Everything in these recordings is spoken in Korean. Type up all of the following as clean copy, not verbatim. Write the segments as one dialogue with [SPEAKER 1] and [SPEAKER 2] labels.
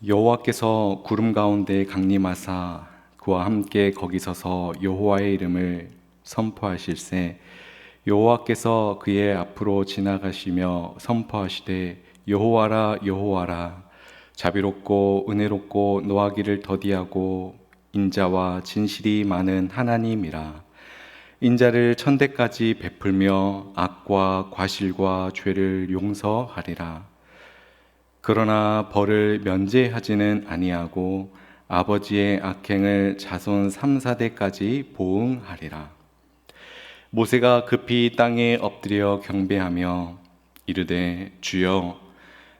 [SPEAKER 1] 여호와께서 구름 가운데 강림하사 그와 함께 거기 서서 여호와의 이름을 선포하실세. 여호와께서 그의 앞으로 지나가시며 선포하시되 여호와라 여호와라, 자비롭고 은혜롭고 노하기를 더디하고 인자와 진실이 많은 하나님이라. 인자를 천대까지 베풀며 악과 과실과 죄를 용서하리라. 그러나 벌을 면제하지는 아니하고 아버지의 악행을 자손 3, 4대까지 보응하리라. 모세가 급히 땅에 엎드려 경배하며 이르되 주여,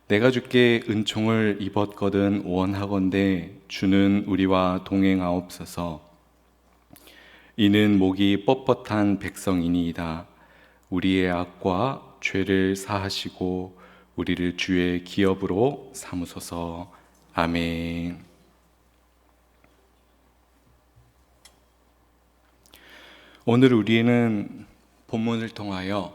[SPEAKER 1] 내가 주께 은총을 입었거든 원하건대 주는 우리와 동행하옵소서. 이는 목이 뻣뻣한 백성이니이다. 우리의 악과 죄를 사하시고 우리를 주의 기업으로 삼으소서. 아멘. 오늘 우리는 본문을 통하여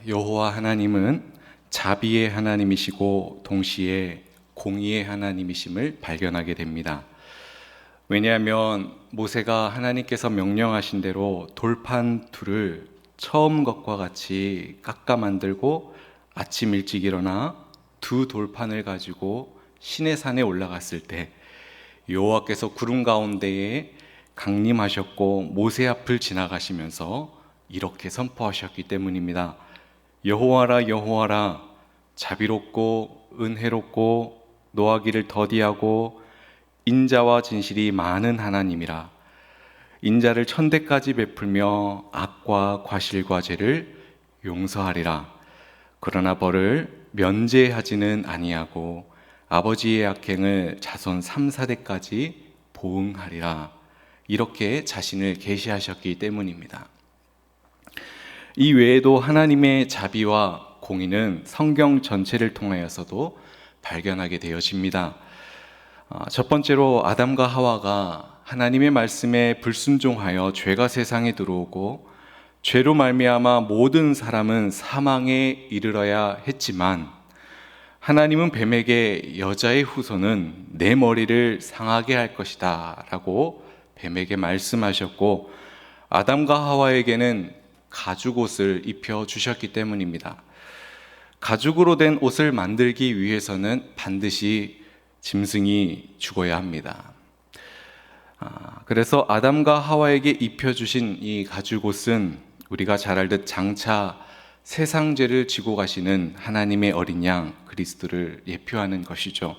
[SPEAKER 1] 여호와 하나님은 자비의 하나님이시고 동시에 공의의 하나님이심을 발견하게 됩니다. 왜냐하면 모세가 하나님께서 명령하신 대로 돌판 둘을 처음 것과 같이 깎아 만들고 아침 일찍 일어나 두 돌판을 가지고 시내산에 올라갔을 때 여호와께서 구름 가운데에 강림하셨고 모세 앞을 지나가시면서 이렇게 선포하셨기 때문입니다. 여호와라 여호와라, 자비롭고 은혜롭고 노하기를 더디하고 인자와 진실이 많은 하나님이라. 인자를 천대까지 베풀며 악과 과실과 죄를 용서하리라. 그러나 벌을 면제하지는 아니하고 아버지의 악행을 자손 3, 4대까지 보응하리라. 이렇게 자신을 계시하셨기 때문입니다. 이 외에도 하나님의 자비와 공의는 성경 전체를 통하여서도 발견하게 되어집니다. 첫 번째로 아담과 하와가 하나님의 말씀에 불순종하여 죄가 세상에 들어오고 죄로 말미암아 모든 사람은 사망에 이르러야 했지만 하나님은 뱀에게 여자의 후손은 내 머리를 상하게 할 것이다 라고 뱀에게 말씀하셨고, 아담과 하와에게는 가죽옷을 입혀주셨기 때문입니다. 가죽으로 된 옷을 만들기 위해서는 반드시 짐승이 죽어야 합니다. 그래서 아담과 하와에게 입혀주신 이 가죽옷은 우리가 잘 알듯 장차 세상 죄를 지고 가시는 하나님의 어린 양 그리스도를 예표하는 것이죠.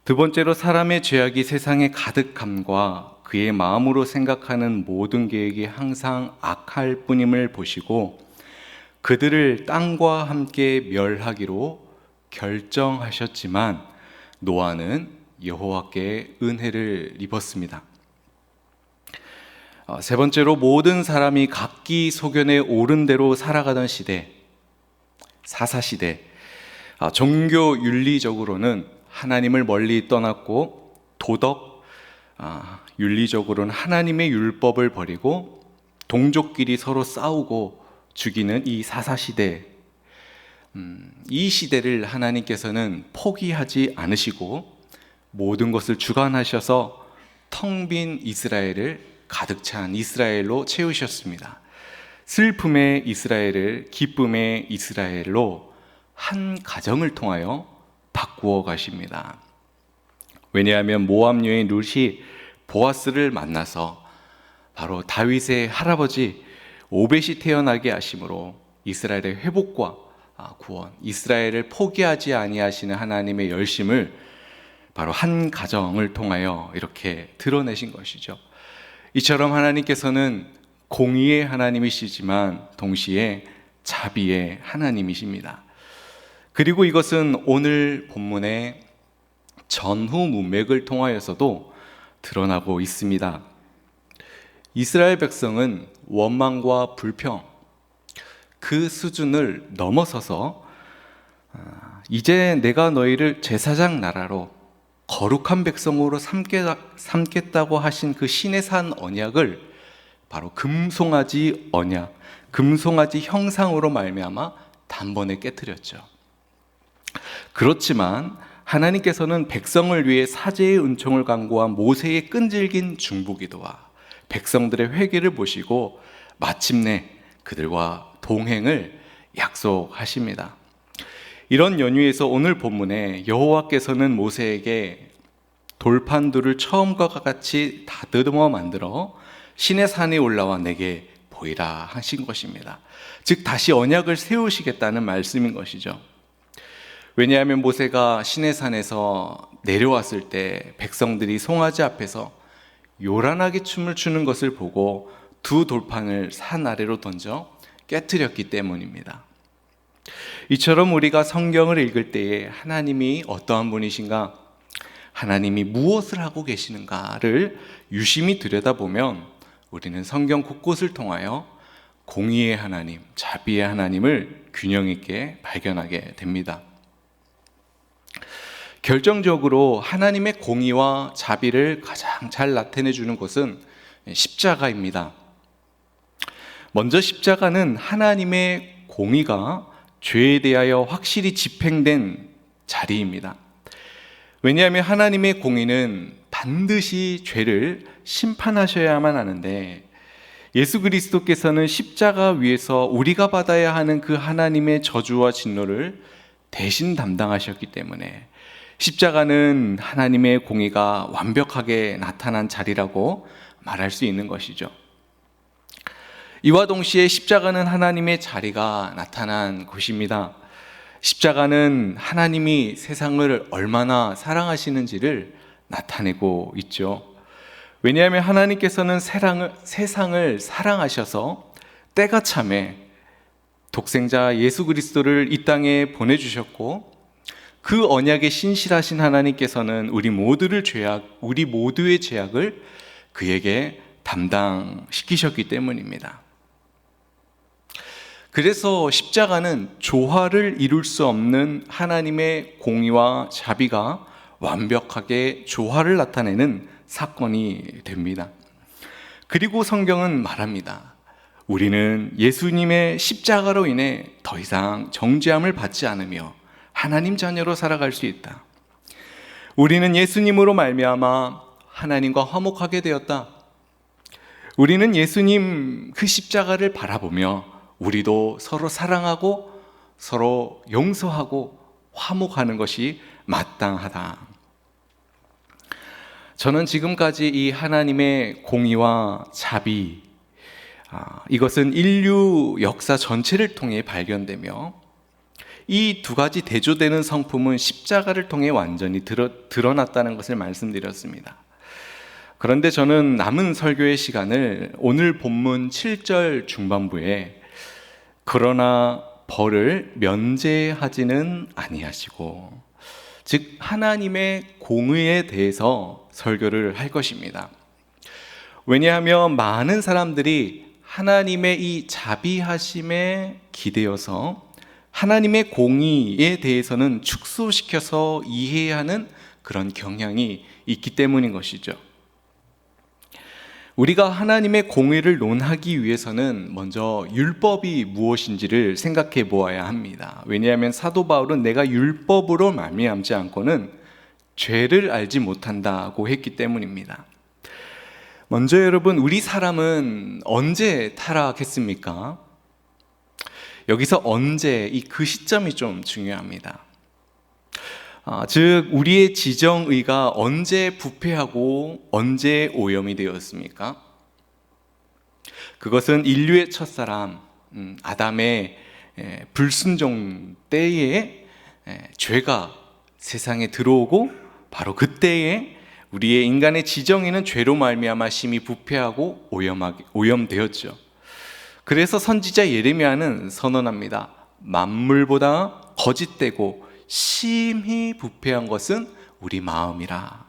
[SPEAKER 1] 두 번째로 사람의 죄악이 세상에 가득함과 그의 마음으로 생각하는 모든 계획이 항상 악할 뿐임을 보시고 그들을 땅과 함께 멸하기로 결정하셨지만 노아는 여호와께 은혜를 입었습니다. 세 번째로 모든 사람이 각기 소견에 오른 대로 살아가던 시대, 사사시대, 종교 윤리적으로는 하나님을 멀리 떠났고 도덕, 윤리적으로는 하나님의 율법을 버리고 동족끼리 서로 싸우고 죽이는 이 사사시대, 이 시대를 하나님께서는 포기하지 않으시고 모든 것을 주관하셔서 텅 빈 이스라엘을 가득 찬 이스라엘로 채우셨습니다. 슬픔의 이스라엘을 기쁨의 이스라엘로 한 가정을 통하여 바꾸어 가십니다. 왜냐하면 모압 여인 룻이 보아스를 만나서 바로 다윗의 할아버지 오벳이 태어나게 하심으로 이스라엘의 회복과 구원, 이스라엘을 포기하지 아니하시는 하나님의 열심을 바로 한 가정을 통하여 이렇게 드러내신 것이죠. 이처럼 하나님께서는 공의의 하나님이시지만 동시에 자비의 하나님이십니다. 그리고 이것은 오늘 본문의 전후 문맥을 통하여서도 드러나고 있습니다. 이스라엘 백성은 원망과 불평, 그 수준을 넘어서서 이제 내가 너희를 제사장 나라로 거룩한 백성으로 삼겠다고 하신 그 신의 산 언약을 바로 금송아지 언약, 금송아지 형상으로 말미암아 단번에 깨뜨렸죠. 그렇지만 하나님께서는 백성을 위해 사제의 은총을 간구한 모세의 끈질긴 중보기도와 백성들의 회개를 보시고 마침내 그들과 동행을 약속하십니다. 이런 연유에서 오늘 본문에 여호와께서는 모세에게 돌판들을 처음과 같이 다듬어 만들어 시내 산에 올라와 내게 보이라 하신 것입니다. 즉 다시 언약을 세우시겠다는 말씀인 것이죠. 왜냐하면 모세가 시내산에서 내려왔을 때 백성들이 송아지 앞에서 요란하게 춤을 추는 것을 보고 두 돌판을 산 아래로 던져 깨뜨렸기 때문입니다. 이처럼 우리가 성경을 읽을 때에 하나님이 어떠한 분이신가, 하나님이 무엇을 하고 계시는가를 유심히 들여다보면 우리는 성경 곳곳을 통하여 공의의 하나님, 자비의 하나님을 균형 있게 발견하게 됩니다. 결정적으로 하나님의 공의와 자비를 가장 잘 나타내 주는 것은 십자가입니다. 먼저 십자가는 하나님의 공의가 죄에 대하여 확실히 집행된 자리입니다. 왜냐하면 하나님의 공의는 반드시 죄를 심판하셔야만 하는데 예수 그리스도께서는 십자가 위에서 우리가 받아야 하는 그 하나님의 저주와 진노를 대신 담당하셨기 때문에 십자가는 하나님의 공의가 완벽하게 나타난 자리라고 말할 수 있는 것이죠. 이와 동시에 십자가는 하나님의 자리가 나타난 곳입니다. 십자가는 하나님이 세상을 얼마나 사랑하시는지를 나타내고 있죠. 왜냐하면 하나님께서는 세상을 사랑하셔서 때가 참에 독생자 예수 그리스도를 이 땅에 보내주셨고, 그 언약에 신실하신 하나님께서는 우리 모두의 죄악을 그에게 담당시키셨기 때문입니다. 그래서 십자가는 조화를 이룰 수 없는 하나님의 공의와 자비가 완벽하게 조화를 나타내는 사건이 됩니다. 그리고 성경은 말합니다. 우리는 예수님의 십자가로 인해 더 이상 정죄함을 받지 않으며 하나님 자녀로 살아갈 수 있다. 우리는 예수님으로 말미암아 하나님과 화목하게 되었다. 우리는 예수님 그 십자가를 바라보며 우리도 서로 사랑하고 서로 용서하고 화목하는 것이 마땅하다. 저는 지금까지 이 하나님의 공의와 자비, 이것은 인류 역사 전체를 통해 발견되며 이 두 가지 대조되는 성품은 십자가를 통해 완전히 드러났다는 것을 말씀드렸습니다. 그런데 저는 남은 설교의 시간을 오늘 본문 7절 중반부에 그러나 벌을 면제하지는 아니하시고, 즉 하나님의 공의에 대해서 설교를 할 것입니다. 왜냐하면 많은 사람들이 하나님의 이 자비하심에 기대어서 하나님의 공의에 대해서는 축소시켜서 이해하는 그런 경향이 있기 때문인 것이죠. 우리가 하나님의 공의를 논하기 위해서는 먼저 율법이 무엇인지를 생각해 보아야 합니다. 왜냐하면 사도 바울은 내가 율법으로 말미암지 않고는 죄를 알지 못한다고 했기 때문입니다. 먼저 여러분, 우리 사람은 언제 타락했습니까? 여기서 언제, 그 시점이 좀 중요합니다. 즉 우리의 지정의가 언제 부패하고 언제 오염이 되었습니까? 그것은 인류의 첫사람 아담의 불순종 때에 죄가 세상에 들어오고, 바로 그때에 우리의 인간의 지정의는 죄로 말미암아 심히 부패하고 오염되었죠. 그래서 선지자 예레미야는 선언합니다. 만물보다 거짓되고 심히 부패한 것은 우리 마음이라.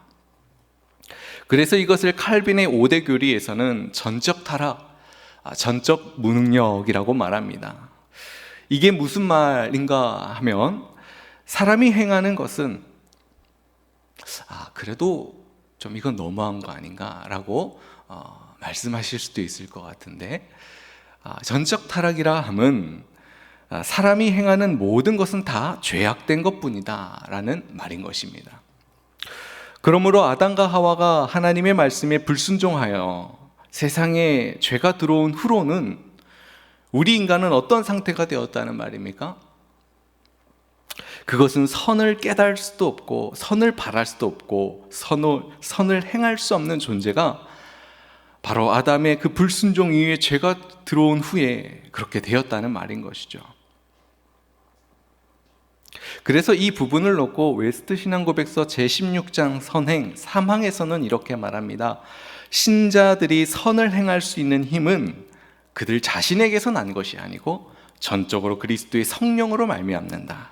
[SPEAKER 1] 그래서 이것을 칼빈의 5대 교리에서는 전적 타락, 전적 무능력이라고 말합니다. 이게 무슨 말인가 하면, 사람이 행하는 것은 그래도 좀 이건 너무한 거 아닌가 라고 말씀하실 수도 있을 것 같은데, 전적 타락이라 함은 사람이 행하는 모든 것은 다 죄악된 것뿐이다 라는 말인 것입니다. 그러므로 아담과 하와가 하나님의 말씀에 불순종하여 세상에 죄가 들어온 후로는 우리 인간은 어떤 상태가 되었다는 말입니까? 그것은 선을 깨달을 수도 없고 선을 바랄 수도 없고 선을 행할 수 없는 존재가 바로 아담의 그 불순종 이후에 죄가 들어온 후에 그렇게 되었다는 말인 것이죠. 그래서 이 부분을 놓고 웨스트 신앙고백서 제16장 선행 3항에서는 이렇게 말합니다. 신자들이 선을 행할 수 있는 힘은 그들 자신에게서 난 것이 아니고 전적으로 그리스도의 성령으로 말미암는다.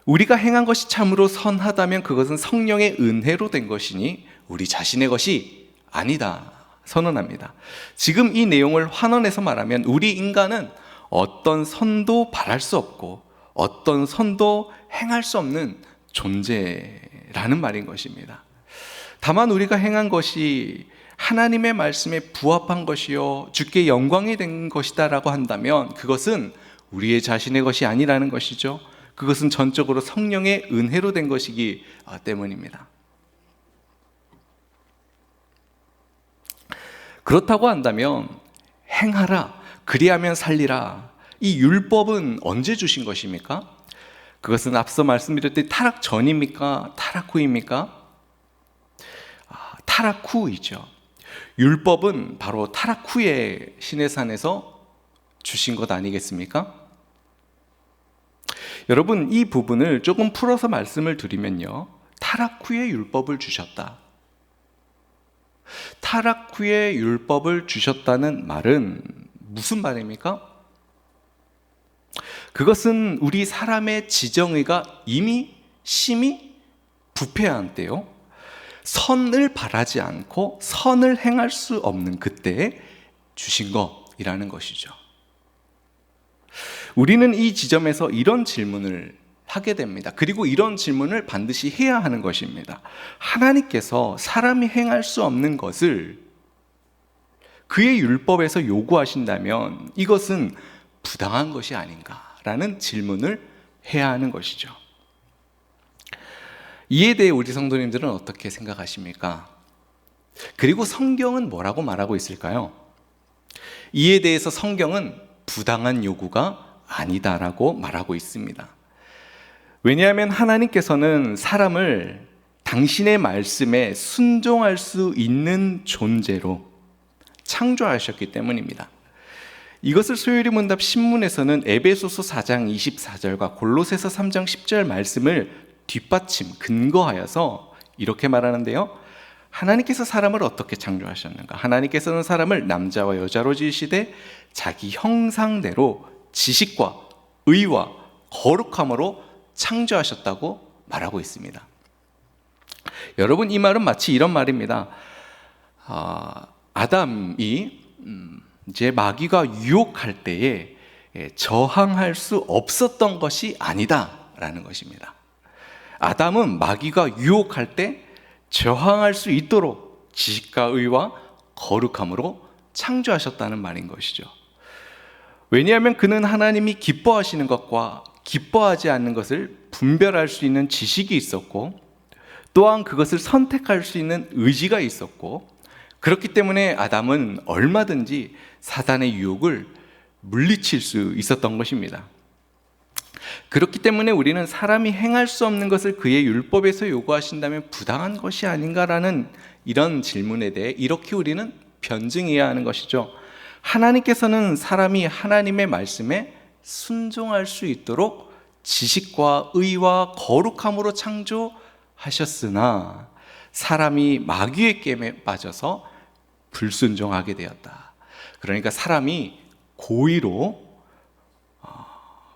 [SPEAKER 1] 우리가 행한 것이 참으로 선하다면 그것은 성령의 은혜로 된 것이니 우리 자신의 것이 아니다 선언합니다. 지금 이 내용을 환원해서 말하면 우리 인간은 어떤 선도 바랄 수 없고 어떤 선도 행할 수 없는 존재라는 말인 것입니다. 다만 우리가 행한 것이 하나님의 말씀에 부합한 것이요 주께 영광이 된 것이다 라고 한다면 그것은 우리의 자신의 것이 아니라는 것이죠. 그것은 전적으로 성령의 은혜로 된 것이기 때문입니다. 그렇다고 한다면 행하라, 그리하면 살리라, 이 율법은 언제 주신 것입니까? 그것은 앞서 말씀드렸듯이 타락 전입니까? 타락 후입니까? 타락 후이죠. 율법은 바로 타락 후에 시내산에서 주신 것 아니겠습니까? 여러분, 이 부분을 조금 풀어서 말씀을 드리면요, 타락 후에 율법을 주셨다. 타락 후에 율법을 주셨다는 말은 무슨 말입니까? 그것은 우리 사람의 지정의가 이미 심히 부패한 때요, 선을 바라지 않고 선을 행할 수 없는 그때에 주신 것이라는 것이죠. 우리는 이 지점에서 이런 질문을 하게 됩니다. 그리고 이런 질문을 반드시 해야 하는 것입니다. 하나님께서 사람이 행할 수 없는 것을 그의 율법에서 요구하신다면 이것은 부당한 것이 아닌가라는 질문을 해야 하는 것이죠. 이에 대해 우리 성도님들은 어떻게 생각하십니까? 그리고 성경은 뭐라고 말하고 있을까요? 이에 대해서 성경은 부당한 요구가 아니다라고 말하고 있습니다. 왜냐하면 하나님께서는 사람을 당신의 말씀에 순종할 수 있는 존재로 창조하셨기 때문입니다. 이것을 소요리 문답 신문에서는 에베소서 4장 24절과 골로새서 3장 10절 말씀을 뒷받침, 근거하여서 이렇게 말하는데요, 하나님께서 사람을 어떻게 창조하셨는가? 하나님께서는 사람을 남자와 여자로 지으시되 자기 형상대로 지식과 의와 거룩함으로 창조하셨다고 말하고 있습니다. 여러분, 이 말은 마치 이런 말입니다. 아담이 이제 마귀가 유혹할 때에 저항할 수 없었던 것이 아니다라는 것입니다. 아담은 마귀가 유혹할 때 저항할 수 있도록 지식과 의와 거룩함으로 창조하셨다는 말인 것이죠. 왜냐하면 그는 하나님이 기뻐하시는 것과 기뻐하지 않는 것을 분별할 수 있는 지식이 있었고, 또한 그것을 선택할 수 있는 의지가 있었고, 그렇기 때문에 아담은 얼마든지 사단의 유혹을 물리칠 수 있었던 것입니다. 그렇기 때문에 우리는 사람이 행할 수 없는 것을 그의 율법에서 요구하신다면 부당한 것이 아닌가라는 이런 질문에 대해 이렇게 우리는 변증해야 하는 것이죠. 하나님께서는 사람이 하나님의 말씀에 순종할 수 있도록 지식과 의와 거룩함으로 창조하셨으나 사람이 마귀의 게임에 빠져서 불순종하게 되었다. 그러니까 사람이 고의로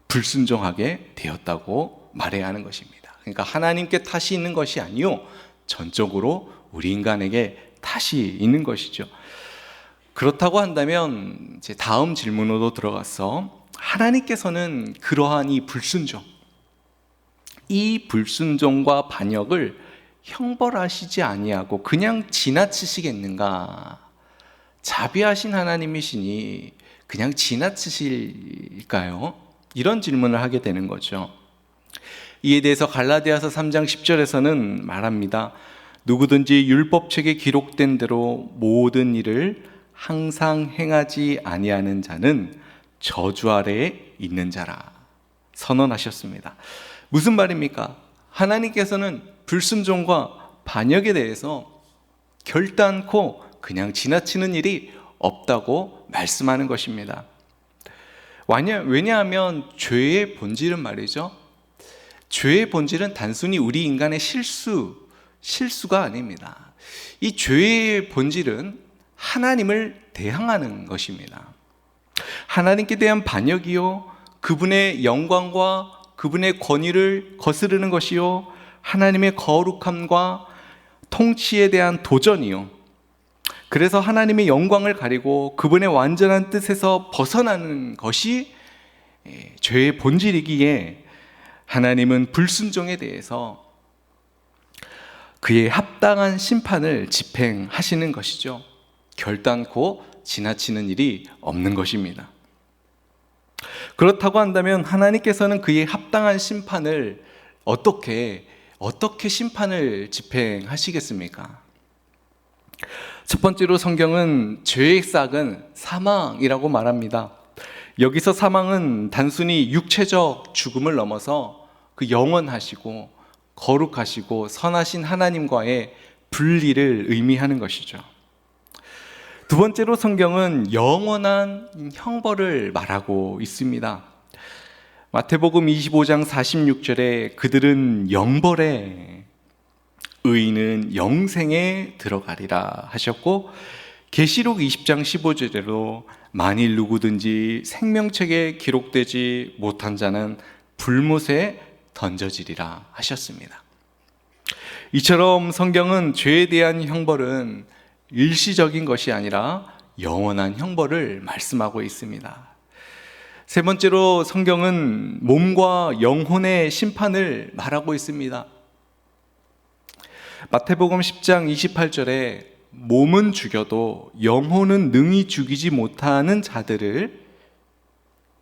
[SPEAKER 1] 불순종하게 되었다고 말해야 하는 것입니다. 그러니까 하나님께 탓이 있는 것이 아니요, 전적으로 우리 인간에게 탓이 있는 것이죠. 그렇다고 한다면 이제 다음 질문으로 들어가서 하나님께서는 그러한 이 불순종과 반역을 형벌하시지 아니하고 그냥 지나치시겠는가? 자비하신 하나님이시니 그냥 지나치실까요? 이런 질문을 하게 되는 거죠. 이에 대해서 갈라디아서 3장 10절에서는 말합니다. 누구든지 율법책에 기록된 대로 모든 일을 항상 행하지 아니하는 자는 저주 아래에 있는 자라 선언하셨습니다. 무슨 말입니까? 하나님께서는 불순종과 반역에 대해서 결단코 그냥 지나치는 일이 없다고 말씀하는 것입니다. 왜냐하면 죄의 본질은 말이죠. 죄의 본질은 단순히 우리 인간의 실수가 아닙니다. 이 죄의 본질은 하나님을 대항하는 것입니다. 하나님께 대한 반역이요, 그분의 영광과 그분의 권위를 거스르는 것이요, 하나님의 거룩함과 통치에 대한 도전이요. 그래서 하나님의 영광을 가리고 그분의 완전한 뜻에서 벗어나는 것이 죄의 본질이기에 하나님은 불순종에 대해서 그의 합당한 심판을 집행하시는 것이죠. 결단코 지나치는 일이 없는 것입니다. 그렇다고 한다면 하나님께서는 그의 합당한 심판을 어떻게 심판을 집행하시겠습니까? 첫 번째로 성경은 죄의 싹은 사망이라고 말합니다. 여기서 사망은 단순히 육체적 죽음을 넘어서 그 영원하시고 거룩하시고 선하신 하나님과의 분리를 의미하는 것이죠. 두 번째로 성경은 영원한 형벌을 말하고 있습니다. 마태복음 25장 46절에 그들은 영벌에, 의인은 영생에 들어가리라 하셨고, 계시록 20장 15절로 만일 누구든지 생명책에 기록되지 못한 자는 불못에 던져지리라 하셨습니다. 이처럼 성경은 죄에 대한 형벌은 일시적인 것이 아니라 영원한 형벌을 말씀하고 있습니다. 세 번째로 성경은 몸과 영혼의 심판을 말하고 있습니다. 마태복음 10장 28절에 몸은 죽여도 영혼은 능히 죽이지 못하는 자들을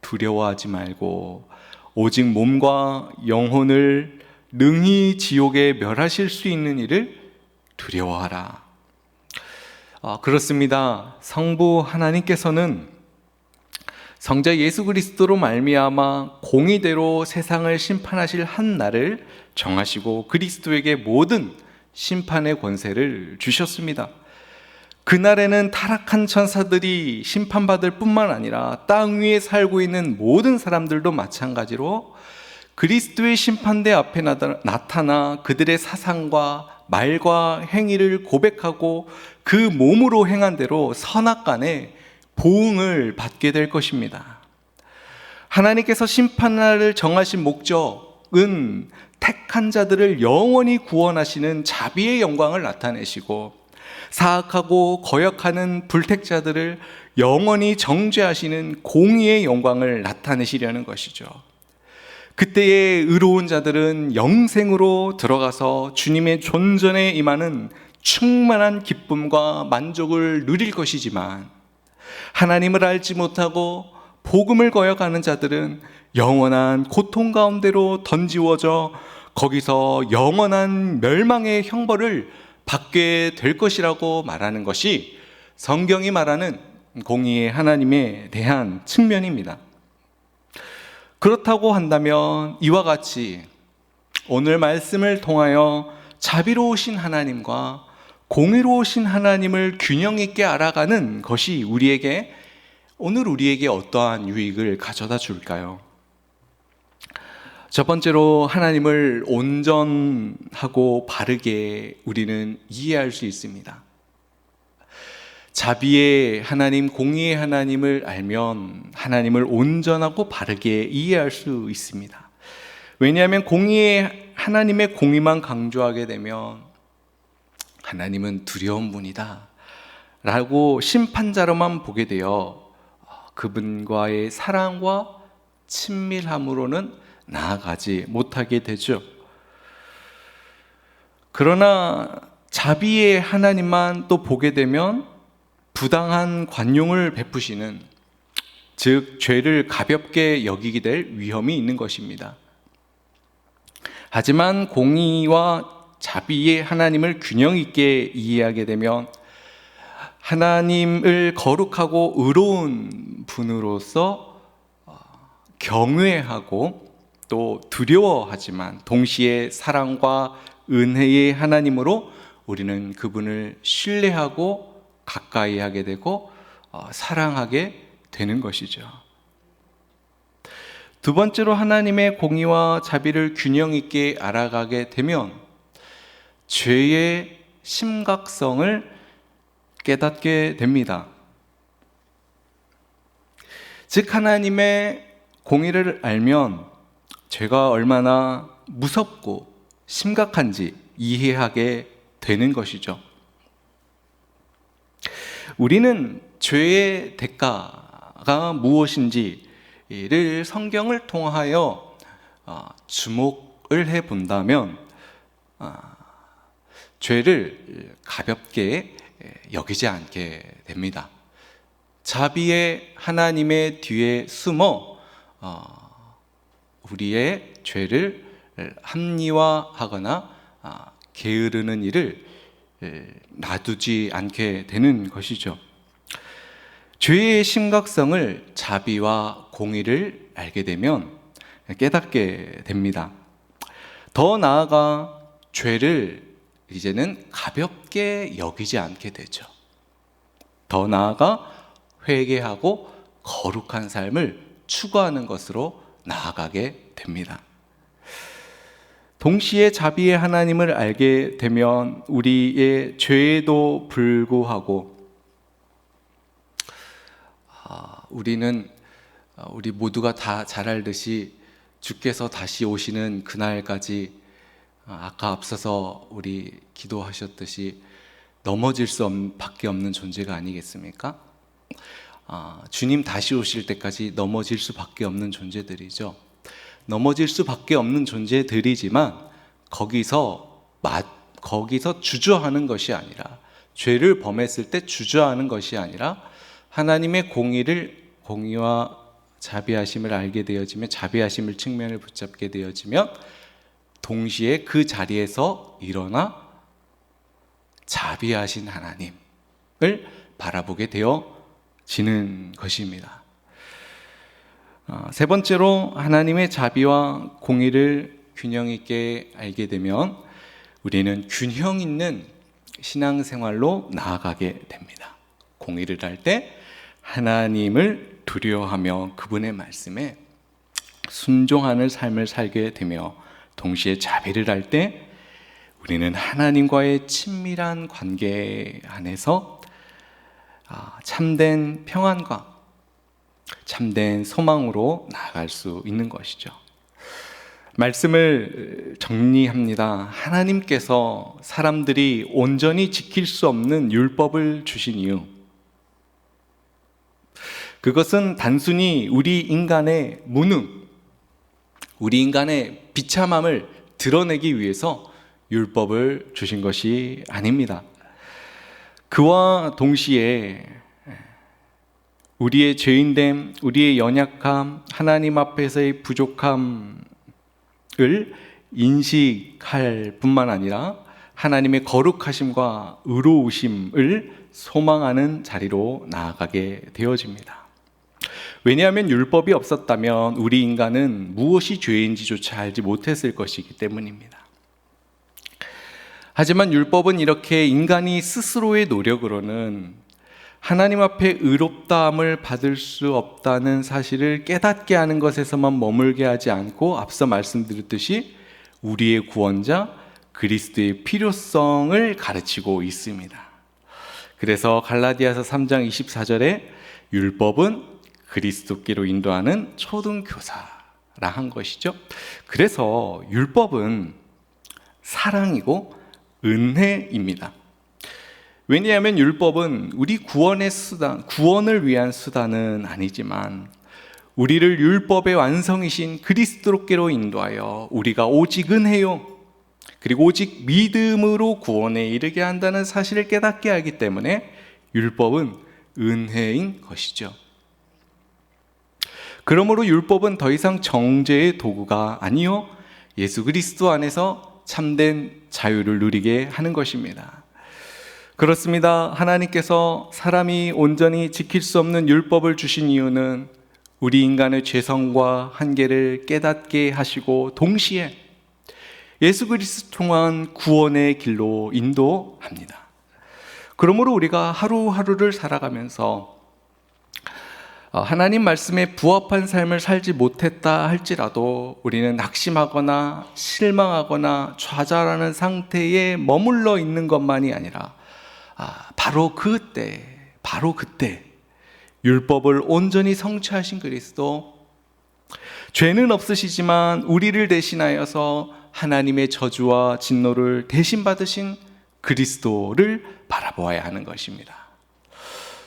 [SPEAKER 1] 두려워하지 말고 오직 몸과 영혼을 능히 지옥에 멸하실 수 있는 이를 두려워하라. 그렇습니다. 성부 하나님께서는 성자 예수 그리스도로 말미암아 공의대로 세상을 심판하실 한 날을 정하시고 그리스도에게 모든 심판의 권세를 주셨습니다. 그날에는 타락한 천사들이 심판받을 뿐만 아니라 땅 위에 살고 있는 모든 사람들도 마찬가지로 그리스도의 심판대 앞에 나타나 그들의 사상과 말과 행위를 고백하고 그 몸으로 행한 대로 선악간에 보응을 받게 될 것입니다. 하나님께서 심판날을 정하신 목적은 택한 자들을 영원히 구원하시는 자비의 영광을 나타내시고 사악하고 거역하는 불택자들을 영원히 정죄하시는 공의의 영광을 나타내시려는 것이죠. 그때의 의로운 자들은 영생으로 들어가서 주님의 존전에 임하는 충만한 기쁨과 만족을 누릴 것이지만 하나님을 알지 못하고 복음을 거역하는 자들은 영원한 고통 가운데로 던지워져 거기서 영원한 멸망의 형벌을 받게 될 것이라고 말하는 것이 성경이 말하는 공의의 하나님에 대한 측면입니다. 그렇다고 한다면 이와 같이 오늘 말씀을 통하여 자비로우신 하나님과 공의로우신 하나님을 균형 있게 알아가는 것이 오늘 우리에게 어떠한 유익을 가져다 줄까요? 첫 번째로 하나님을 온전하고 바르게 우리는 이해할 수 있습니다. 자비의 하나님, 공의의 하나님을 알면 하나님을 온전하고 바르게 이해할 수 있습니다. 왜냐하면 하나님의 공의만 강조하게 되면 하나님은 두려운 분이다 라고 심판자로만 보게 되어 그분과의 사랑과 친밀함으로는 나아가지 못하게 되죠. 그러나 자비의 하나님만 또 보게 되면 부당한 관용을 베푸시는 즉 죄를 가볍게 여기게 될 위험이 있는 것입니다. 하지만 공의와 자비의 하나님을 균형 있게 이해하게 되면 하나님을 거룩하고 의로운 분으로서 경외하고 또 두려워하지만 동시에 사랑과 은혜의 하나님으로 우리는 그분을 신뢰하고 가까이 하게 되고 사랑하게 되는 것이죠. 두 번째로 하나님의 공의와 자비를 균형 있게 알아가게 되면 죄의 심각성을 깨닫게 됩니다. 즉 하나님의 공의를 알면 죄가 얼마나 무섭고 심각한지 이해하게 되는 것이죠. 우리는 죄의 대가가 무엇인지를 성경을 통하여 주목을 해 본다면 죄를 가볍게 여기지 않게 됩니다. 자비의 하나님의 뒤에 숨어 우리의 죄를 합리화하거나 게으르는 일을 놔두지 않게 되는 것이죠. 죄의 심각성을 자비와 공의를 알게 되면 깨닫게 됩니다. 더 나아가 죄를 이제는 가볍게 여기지 않게 되죠. 더 나아가 회개하고 거룩한 삶을 추구하는 것으로 나아가게 됩니다. 동시에 자비의 하나님을 알게 되면 우리의 죄에도 불구하고 우리 모두가 다 잘 알듯이 주께서 다시 오시는 그날까지 아까 앞서서 우리 기도하셨듯이 넘어질 수밖에 없는 존재가 아니겠습니까? 주님 다시 오실 때까지 넘어질 수밖에 없는 존재들이죠. 넘어질 수밖에 없는 존재들이지만 거기서 주저하는 것이 아니라 죄를 범했을 때 주저하는 것이 아니라 하나님의 공의와 자비하심을 알게 되어지며 자비하심을 측면을 붙잡게 되어지면 동시에 그 자리에서 일어나 자비하신 하나님을 바라보게 되어지는 것입니다. 세 번째로 하나님의 자비와 공의를 균형 있게 알게 되면 우리는 균형 있는 신앙생활로 나아가게 됩니다. 공의를 할 때 하나님을 두려워하며 그분의 말씀에 순종하는 삶을 살게 되며 동시에 자비를 할 때 우리는 하나님과의 친밀한 관계 안에서 참된 평안과 참된 소망으로 나아갈 수 있는 것이죠. 말씀을 정리합니다. 하나님께서 사람들이 온전히 지킬 수 없는 율법을 주신 이유, 그것은 단순히 우리 인간의 무능, 우리 인간의 비참함을 드러내기 위해서 율법을 주신 것이 아닙니다. 그와 동시에 우리의 죄인됨, 우리의 연약함, 하나님 앞에서의 부족함을 인식할 뿐만 아니라 하나님의 거룩하심과 의로우심을 소망하는 자리로 나아가게 되어집니다. 왜냐하면 율법이 없었다면 우리 인간은 무엇이 죄인지조차 알지 못했을 것이기 때문입니다. 하지만 율법은 이렇게 인간이 스스로의 노력으로는 하나님 앞에 의롭다함을 받을 수 없다는 사실을 깨닫게 하는 것에서만 머물게 하지 않고 앞서 말씀드렸듯이 우리의 구원자 그리스도의 필요성을 가르치고 있습니다. 그래서 갈라디아서 3장 24절에 율법은 그리스도께로 인도하는 초등교사라 한 것이죠. 그래서 율법은 사랑이고 은혜입니다. 왜냐하면 율법은 우리 구원의 수단, 구원을 위한 수단은 아니지만 우리를 율법의 완성이신 그리스도께로 인도하여 우리가 오직 은혜요 그리고 오직 믿음으로 구원에 이르게 한다는 사실을 깨닫게 하기 때문에 율법은 은혜인 것이죠. 그러므로 율법은 더 이상 정죄의 도구가 아니요 예수 그리스도 안에서 참된 자유를 누리게 하는 것입니다. 그렇습니다. 하나님께서 사람이 온전히 지킬 수 없는 율법을 주신 이유는 우리 인간의 죄성과 한계를 깨닫게 하시고 동시에 예수 그리스도 통한 구원의 길로 인도합니다. 그러므로 우리가 하루하루를 살아가면서 하나님 말씀에 부합한 삶을 살지 못했다 할지라도 우리는 낙심하거나 실망하거나 좌절하는 상태에 머물러 있는 것만이 아니라 바로 그때 율법을 온전히 성취하신 그리스도, 죄는 없으시지만 우리를 대신하여서 하나님의 저주와 진노를 대신 받으신 그리스도를 바라보아야 하는 것입니다.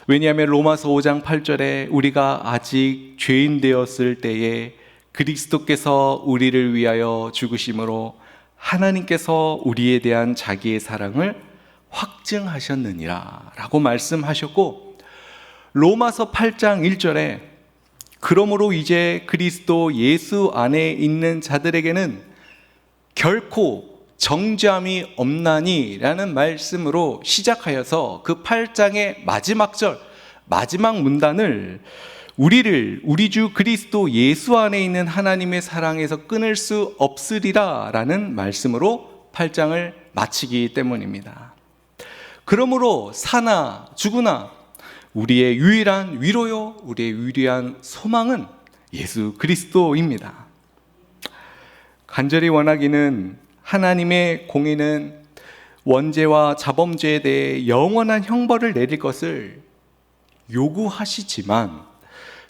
[SPEAKER 1] 왜냐하면 로마서 5장 8절에 우리가 아직 죄인 되었을 때에 그리스도께서 우리를 위하여 죽으심으로 하나님께서 우리에 대한 자기의 사랑을 확증하셨느니라 라고 말씀하셨고, 로마서 8장 1절에 그러므로 이제 그리스도 예수 안에 있는 자들에게는 결코 정죄함이 없나니 라는 말씀으로 시작하여서 그 8장의 마지막 절, 마지막 문단을 우리 주 그리스도 예수 안에 있는 하나님의 사랑에서 끊을 수 없으리라 라는 말씀으로 8장을 마치기 때문입니다. 그러므로 사나 죽으나 우리의 유일한 위로요, 우리의 유일한 소망은 예수 그리스도입니다. 간절히 원하기는 하나님의 공의는 원죄와 자범죄에 대해 영원한 형벌을 내릴 것을 요구하시지만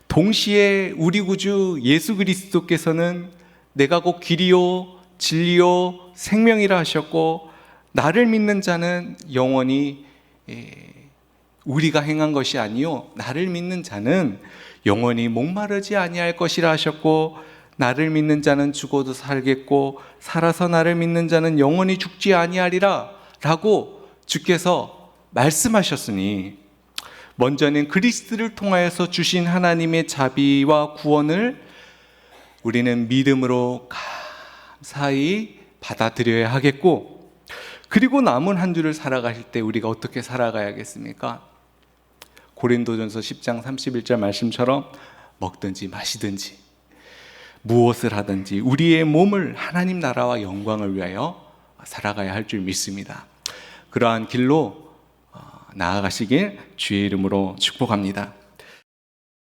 [SPEAKER 1] 동시에 우리 구주 예수 그리스도께서는 내가 곧 길이요 진리요 생명이라 하셨고, 나를 믿는 자는 영원히 우리가 행한 것이 아니요 나를 믿는 자는 영원히 목마르지 아니할 것이라 하셨고, 나를 믿는 자는 죽어도 살겠고 살아서 나를 믿는 자는 영원히 죽지 아니하리라 라고 주께서 말씀하셨으니, 먼저는 그리스도를 통하여서 주신 하나님의 자비와 구원을 우리는 믿음으로 감사히 받아들여야 하겠고, 그리고 남은 한 주를 살아가실 때 우리가 어떻게 살아가야겠습니까? 고린도전서 10장 31절 말씀처럼 먹든지 마시든지 무엇을 하든지 우리의 몸을 하나님 나라와 영광을 위하여 살아가야 할 줄 믿습니다. 그러한 길로 나아가시길 주의 이름으로 축복합니다.